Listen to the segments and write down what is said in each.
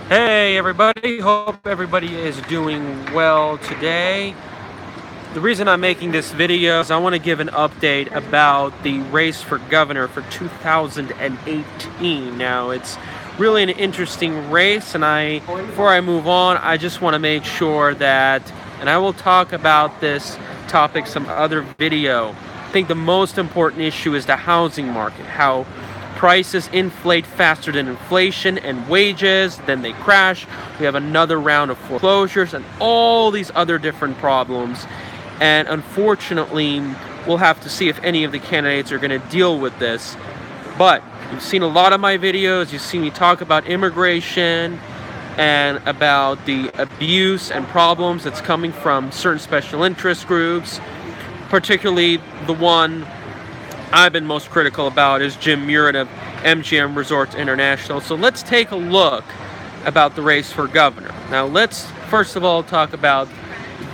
Hey everybody, hope everybody is doing well today. The reason I'm making this video is I want to give an update about the race for governor for 2018. Now, it's really an interesting race, and before I move on, I just want to make sure that, and I will talk about this topic some other video. I think the most important issue is the housing market, how prices inflate faster than inflation, and wages, then they crash. We have another round of foreclosures and all these other different problems. And unfortunately, we'll have to see if any of the candidates are going to deal with this. But you've seen a lot of my videos. You've seen me talk about immigration and about the abuse and problems that's coming from certain special interest groups. Particularly the one I've been most critical about is Jim Murren of MGM Resorts International. So let's take a look about the race for governor. Now let's first of all talk about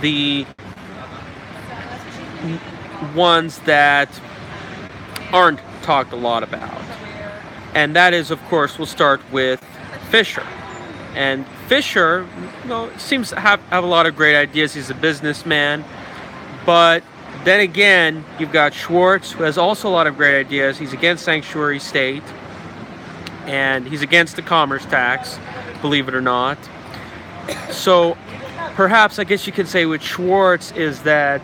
the ones that aren't talked a lot about. And that is, of course, we'll start with Fisher. And Fisher, seems to have a lot of great ideas. He's a businessman. But then again, you've got Schwartz, who has also a lot of great ideas. He's against sanctuary state, and he's against the commerce tax, believe it or not. So perhaps, I guess you could say with Schwartz is that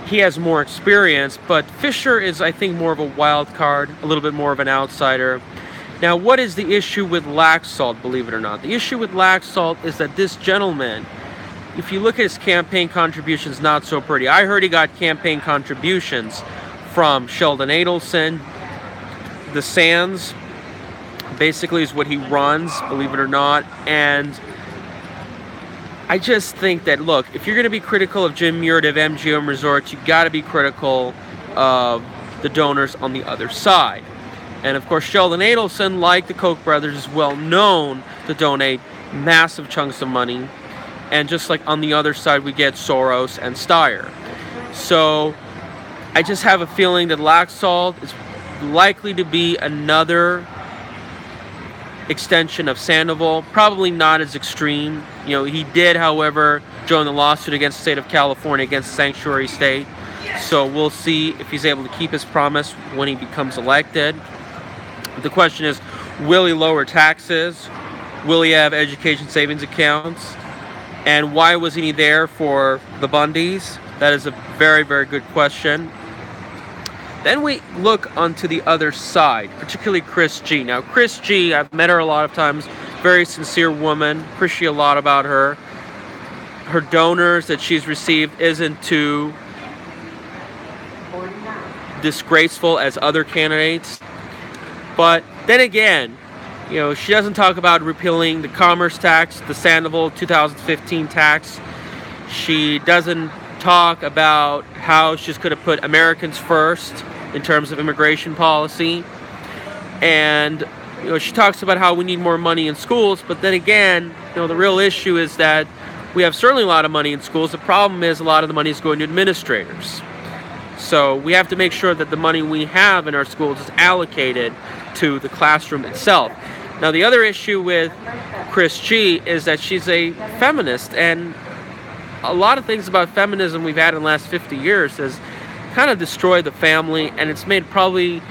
he has more experience, but Fisher is, I think, more of a wild card, a little bit more of an outsider. Now, what is the issue with Laxalt, believe it or not? The issue with Laxalt is that this gentleman, if you look at his campaign contributions, not so pretty. I heard he got campaign contributions from Sheldon Adelson. The Sands basically is what he runs, believe it or not. And I just think that, look, if you're going to be critical of Jim Murren of MGM Resorts, you got to be critical of the donors on the other side. And of course, Sheldon Adelson, like the Koch brothers, is well known to donate massive chunks of money. And just like on the other side, we get Soros and Steyer. So I just have a feeling that Laxalt is likely to be another extension of Sandoval. Probably not as extreme. He did, however, join the lawsuit against the state of California against the sanctuary state. So we'll see if he's able to keep his promise when he becomes elected. The question is, will he lower taxes? Will he have education savings accounts? And why wasn't he there for the Bundys? That is a very, very good question. Then we look onto the other side, particularly Chris G. Now, Chris G, I've met her a lot of times, very sincere woman, appreciate a lot about her. Her donors that she's received isn't too disgraceful as other candidates. But then again, she doesn't talk about repealing the commerce tax, the Sandoval 2015 tax. She doesn't talk about how she's going to put Americans first in terms of immigration policy. And, she talks about how we need more money in schools. But then again, the real issue is that we have certainly a lot of money in schools. The problem is a lot of the money is going to administrators. So we have to make sure that the money we have in our schools is allocated to the classroom itself. Now, the other issue with Chris G is that she's a feminist, and a lot of things about feminism we've had in the last 50 years has kind of destroyed the family, and it's made probably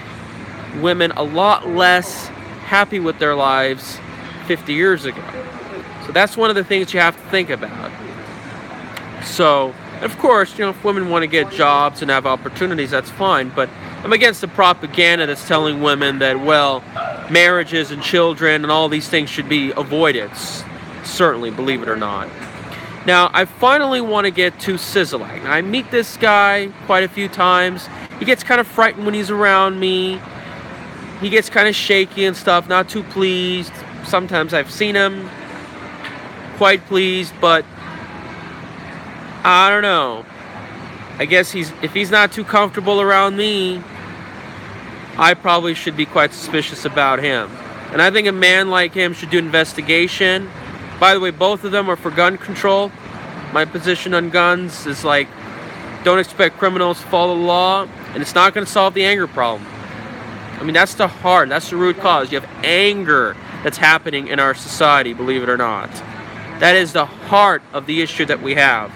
women a lot less happy with their lives 50 years ago. So that's one of the things you have to think about. So, of course, if women want to get jobs and have opportunities, that's fine, but I'm against the propaganda that's telling women that, marriages and children and all these things should be avoided. Certainly, believe it or not. Now, I finally want to get to Sisolak. I meet this guy quite a few times. He gets kind of frightened when he's around me. He gets kind of shaky and stuff, not too pleased. Sometimes I've seen him quite pleased, but I don't know. I guess if he's not too comfortable around me, I probably should be quite suspicious about him. And I think a man like him should do investigation. By the way, both of them are for gun control. My position on guns is don't expect criminals to follow the law, and it's not going to solve the anger problem. That's the root cause. You have anger that's happening in our society, believe it or not. That is the heart of the issue that we have.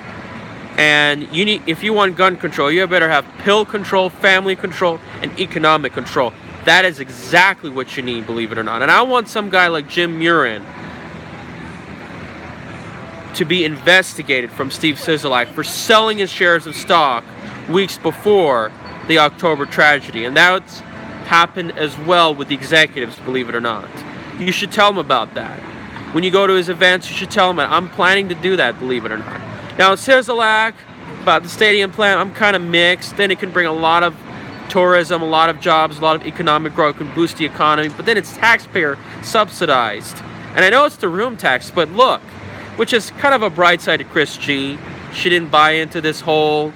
And if you want gun control, you better have pill control, family control, and economic control. That is exactly what you need, believe it or not. And I want some guy like Jim Murren to be investigated from Steve Sisolak for selling his shares of stock weeks before the October tragedy. And that's happened as well with the executives, believe it or not. You should tell them about that. When you go to his events, you should tell them that I'm planning to do that, believe it or not. Now, Sisolak, about the stadium plan, I'm kind of mixed. Then it can bring a lot of tourism, a lot of jobs, a lot of economic growth, can boost the economy, but then it's taxpayer subsidized. And I know it's the room tax, but look, which is kind of a bright side to Chris G. She didn't buy into this whole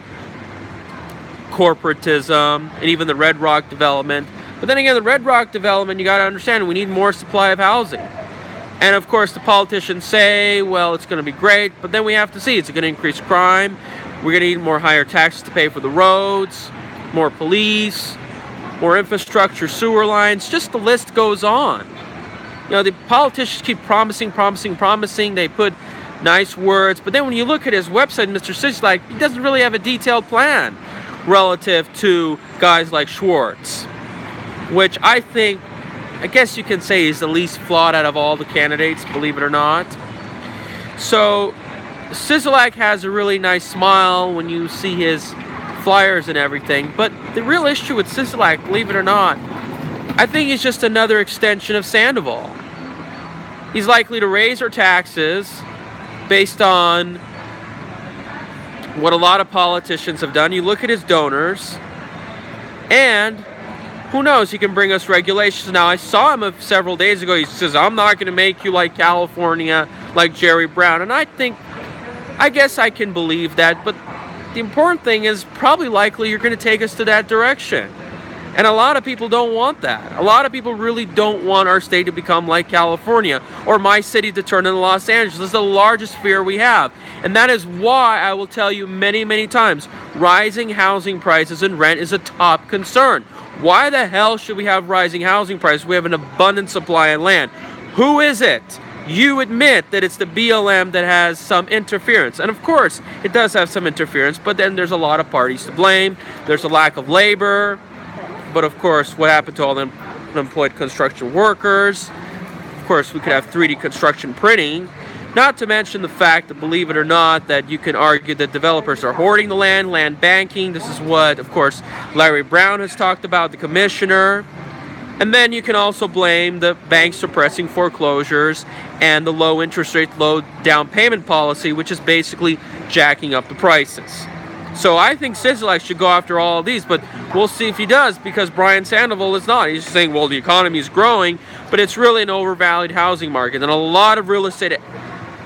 corporatism and even the Red Rock development. But then again, the Red Rock development, you got to understand, we need more supply of housing. And of course, the politicians say, well, it's going to be great, but then we have to see, it's going to increase crime. We're going to need more higher taxes to pay for the roads, more police, more infrastructure, sewer lines, just the list goes on. You know, the politicians keep promising. They put nice words, but then when you look at his website, Mr. Sisolak, he doesn't really have a detailed plan relative to guys like Schwartz, which I guess you can say is the least flawed out of all the candidates, believe it or not. So Sisolak has a really nice smile when you see his flyers and everything, but the real issue with Sisolak, believe it or not, I think he's just another extension of Sandoval. He's likely to raise our taxes based on what a lot of politicians have done. You look at his donors, and who knows, he can bring us regulations. Now, I saw him several days ago. He says, I'm not going to make you like California, like Jerry Brown. And I guess I can believe that. But the important thing is probably likely you're going to take us to that direction. And a lot of people don't want that. A lot of people really don't want our state to become like California or my city to turn into Los Angeles. This is the largest fear we have. And that is why I will tell you many, many times, rising housing prices and rent is a top concern. Why the hell should we have rising housing prices? We have an abundant supply of land. Who is it? You admit that it's the BLM that has some interference. And of course, it does have some interference, but then there's a lot of parties to blame. There's a lack of labor. But of course, what happened to all the unemployed construction workers? Of course, we could have 3D construction printing. Not to mention the fact that, believe it or not, that you can argue that developers are hoarding the land banking. This is what, of course, Larry Brown has talked about, the commissioner. And then you can also blame the banks suppressing foreclosures and the low interest rate, low down payment policy, which is basically jacking up the prices. So I think Sisolak should go after all of these, but we'll see if he does, because Brian Sandoval is not. He's saying, well, the economy is growing, but it's really an overvalued housing market. And a lot of real estate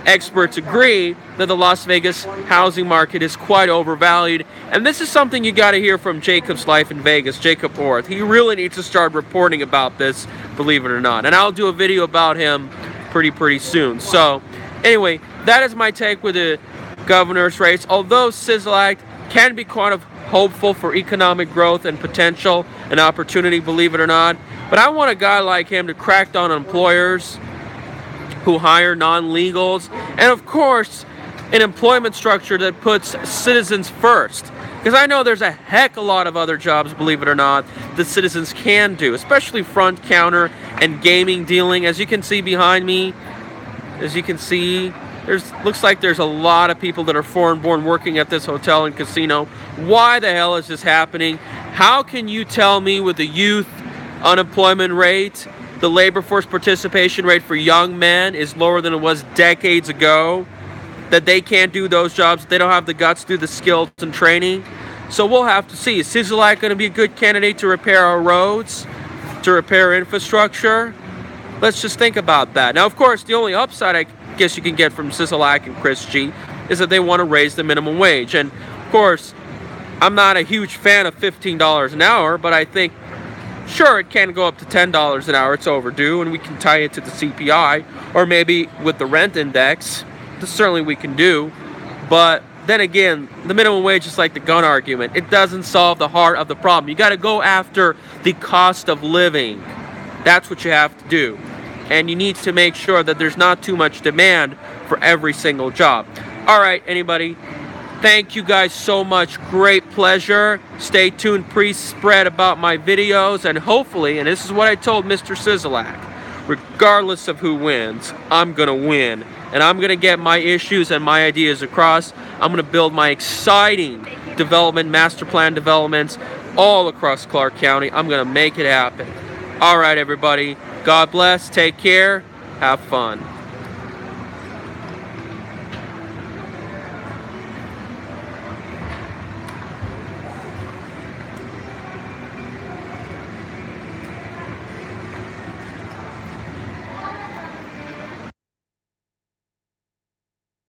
experts agree that the Las Vegas housing market is quite overvalued. And this is something you got to hear from Jacob's Life in Vegas, Jacob Orth. He really needs to start reporting about this, believe it or not. And I'll do a video about him pretty soon. So anyway, that is my take with the governor's race. Although Sisolak can be kind of hopeful for economic growth and potential and opportunity, believe it or not. But I want a guy like him to crack down on employers who hire non-legals. And of course, an employment structure that puts citizens first. Because I know there's a heck a lot of other jobs, believe it or not, that citizens can do, especially front counter and gaming dealing. As you can see behind me, looks like there's a lot of people that are foreign-born working at this hotel and casino. Why the hell is this happening? How can you tell me with the youth unemployment rate, the labor force participation rate for young men is lower than it was decades ago, that they can't do those jobs, they don't have the guts to do the skills and training? So we'll have to see. Is Sisolak going to be a good candidate to repair our roads, to repair infrastructure? Let's just think about that. Now, of course, the only upside I guess you can get from Sisolak and Chris G is that they want to raise the minimum wage. And of course, I'm not a huge fan of $15 an hour, but I think sure it can go up to $10 an hour. It's overdue, and we can tie it to the CPI, or maybe with the rent index. This certainly we can do. But then again, the minimum wage is like the gun argument. It doesn't solve the heart of the problem. You got to go after the cost of living. That's what you have to do. and you need to make sure that there's not too much demand for every single job. All right, anybody, thank you guys so much. Great pleasure. Stay tuned, pre-spread about my videos, and hopefully, and this is what I told Mr. Sisolak, regardless of who wins, I'm going to win. And I'm going to get my issues and my ideas across. I'm going to build my exciting development, master plan developments all across Clark County. I'm going to make it happen. All right, everybody. God bless. Take care. Have fun.